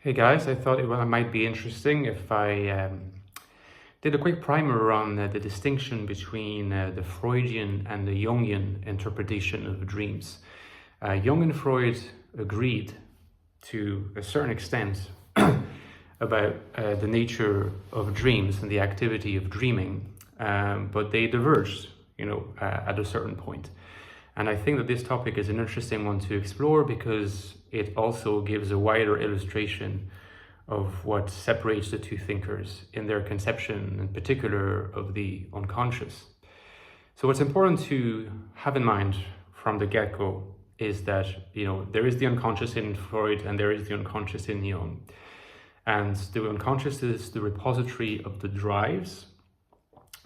Hey guys, I thought it might be interesting if I did a quick primer on the distinction between the Freudian and the Jungian interpretation of dreams. Jung and Freud agreed to a certain extent about the nature of dreams and the activity of dreaming, but they diverged, at a certain point. And I think that this topic is an interesting one to explore because it also gives a wider illustration of what separates the two thinkers in their conception, in particular, of the unconscious. So what's important to have in mind from the get-go is that, there is the unconscious in Freud and there is the unconscious in Jung. And the unconscious is the repository of the drives.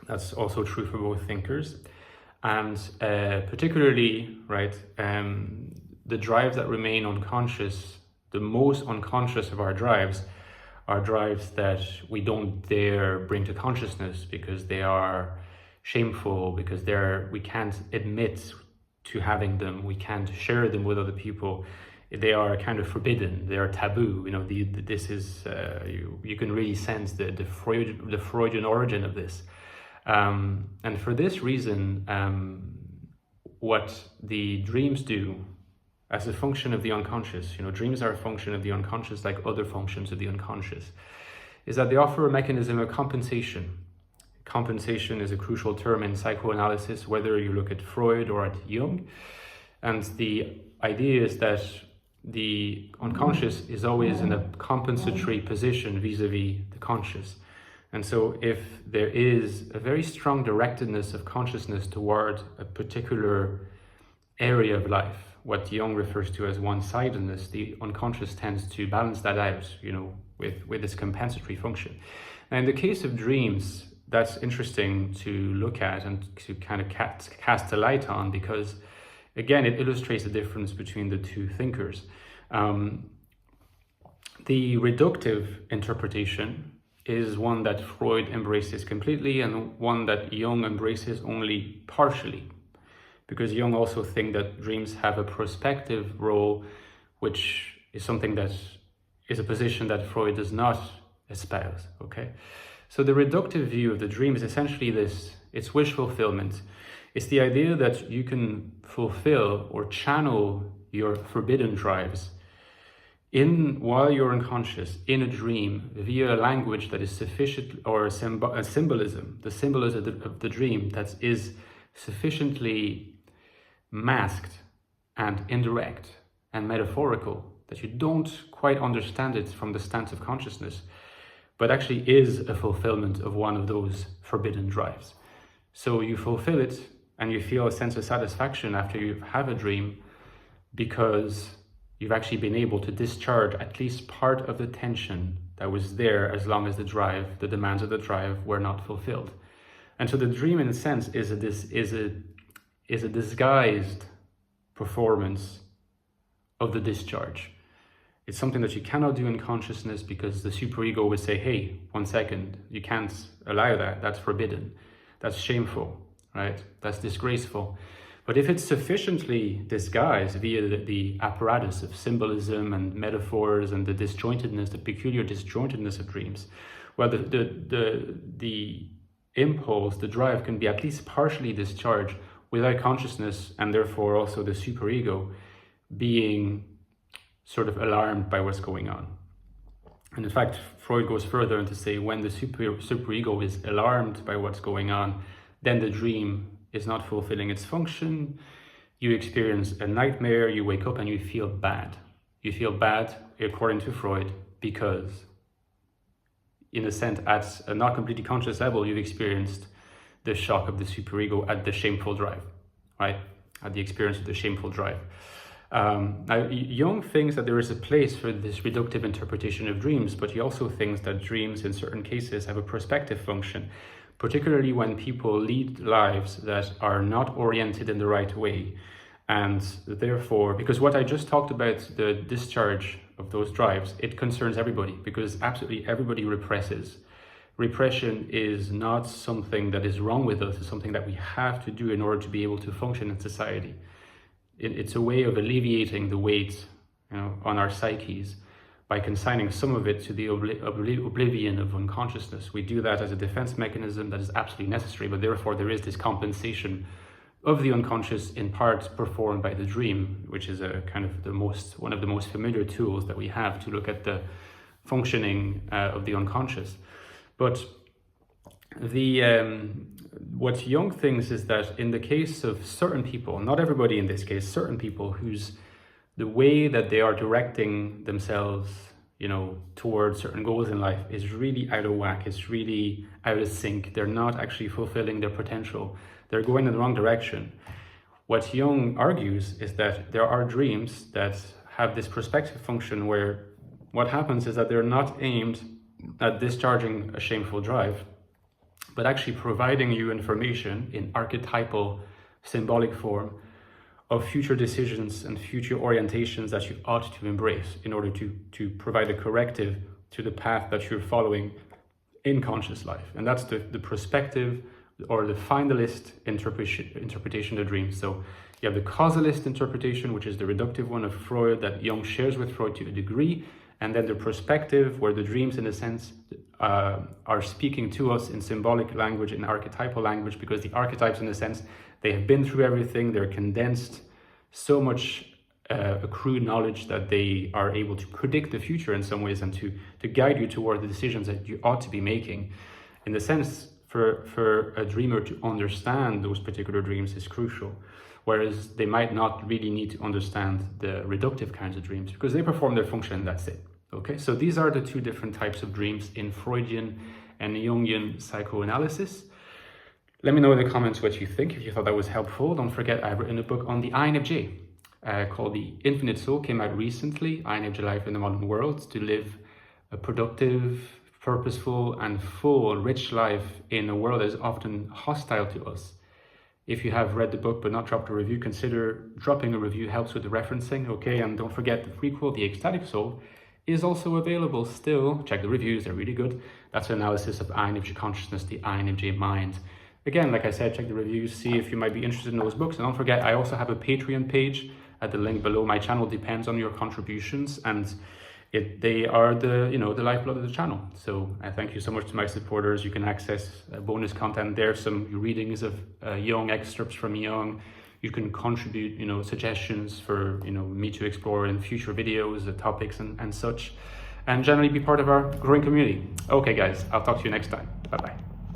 That's also true for both thinkers. And particularly, the drives that remain unconscious, the most unconscious of our drives, are drives that we don't dare bring to consciousness because they are shameful, because we can't admit to having them, we can't share them with other people. They are kind of forbidden, they are taboo. This is, you can really sense the Freudian origin of this. And for this reason, what the dreams do as a function of the unconscious, dreams are a function of the unconscious like other functions of the unconscious, is that they offer a mechanism of compensation. Compensation is a crucial term in psychoanalysis, whether you look at Freud or at Jung. And the idea is that the unconscious is always in a compensatory position vis-a-vis the conscious. And so if there is a very strong directedness of consciousness toward a particular area of life, what Jung refers to as one-sidedness, the unconscious tends to balance that out, with its compensatory function. Now, in the case of dreams, that's interesting to look at and to kind of cast a light on, because again, it illustrates the difference between the two thinkers. The reductive interpretation is one that Freud embraces completely and one that Jung embraces only partially, because Jung also thinks that dreams have a prospective role, which is something that is a position that Freud does not espouse, okay? So the reductive view of the dream is essentially this: it's wish fulfillment. It's the idea that you can fulfill or channel your forbidden drives while you're unconscious, in a dream, via a language that is sufficient, or a symbolism, the symbolism of the dream that is sufficiently masked and indirect and metaphorical that you don't quite understand it from the stance of consciousness, but actually is a fulfillment of one of those forbidden drives. So you fulfill it and you feel a sense of satisfaction after you have a dream because you've actually been able to discharge at least part of the tension that was there as long as the demands of the drive were not fulfilled. And so the dream, in a sense, is a disguised performance of the discharge. It's something that you cannot do in consciousness because the superego would say, hey, 1 second, you can't allow that, that's forbidden, that's shameful, right? That's disgraceful. But if it's sufficiently disguised via the apparatus of symbolism and metaphors and the disjointedness, the peculiar disjointedness of dreams, well, the impulse, the drive can be at least partially discharged without consciousness, and therefore also the superego being sort of alarmed by what's going on. And in fact, Freud goes further and to say when the superego is alarmed by what's going on, then the dream is not fulfilling its function. You experience a nightmare, you wake up and you feel bad. You feel bad, according to Freud, because in a sense, at a not completely conscious level, you've experienced the shock of the superego at the shameful drive, right? At the experience of the shameful drive. Now, Jung thinks that there is a place for this reductive interpretation of dreams, but he also thinks that dreams in certain cases have a prospective function, particularly when people lead lives that are not oriented in the right way. And therefore, because what I just talked about, the discharge of those drives, it concerns everybody, because absolutely everybody represses. Repression is not something that is wrong with us, it's something that we have to do in order to be able to function in society. It's a way of alleviating the weight, on our psyches. by consigning some of it to the oblivion of unconsciousness. We do that as a defense mechanism that is absolutely necessary, but therefore there is this compensation of the unconscious, in part performed by the dream, which is a kind of one of the most familiar tools that we have to look at the functioning of the unconscious. But what Jung thinks is that in the case of certain people, not everybody in this case, certain people the way that they are directing themselves, towards certain goals in life is really out of whack. It's really out of sync. They're not actually fulfilling their potential. They're going in the wrong direction. What Jung argues is that there are dreams that have this prospective function where what happens is that they're not aimed at discharging a shameful drive, but actually providing you information in archetypal, symbolic form of future decisions and future orientations that you ought to embrace in order to provide a corrective to the path that you're following in conscious life. And that's the prospective or the finalist interpretation of the dream. So you have the causalist interpretation, which is the reductive one of Freud that Jung shares with Freud to a degree, and then the prospective, where the dreams, in a sense, are speaking to us in symbolic language, in archetypal language, because the archetypes, in a sense, they have been through everything, they're condensed, so much accrued knowledge that they are able to predict the future in some ways and to guide you toward the decisions that you ought to be making. In the sense, for a dreamer to understand those particular dreams is crucial, whereas they might not really need to understand the reductive kinds of dreams because they perform their function and that's it. Okay, so these are the two different types of dreams in Freudian and Jungian psychoanalysis. Let me know in the comments what you think, if you thought that was helpful. Don't forget, I've written a book on the INFJ called The Infinite Soul, came out recently, INFJ Life in the Modern World, to live a productive, purposeful and full, rich life in a world that is often hostile to us. If you have read the book but not dropped a review, consider dropping a review, helps with the referencing, okay? And don't forget the prequel, The Ecstatic Soul, is also available still. Check the reviews, they're really good. That's an analysis of INFJ consciousness, the INFJ mind. Again, like I said, check the reviews, see if you might be interested in those books. And don't forget, I also have a Patreon page at the link below. My channel depends on your contributions, and they are the lifeblood of the channel. So I thank you so much to my supporters. You can access bonus content there, some readings of Jung, excerpts from Jung. You can contribute, suggestions for, me to explore in future videos, the topics and such, and generally be part of our growing community. Okay, guys, I'll talk to you next time. Bye-bye.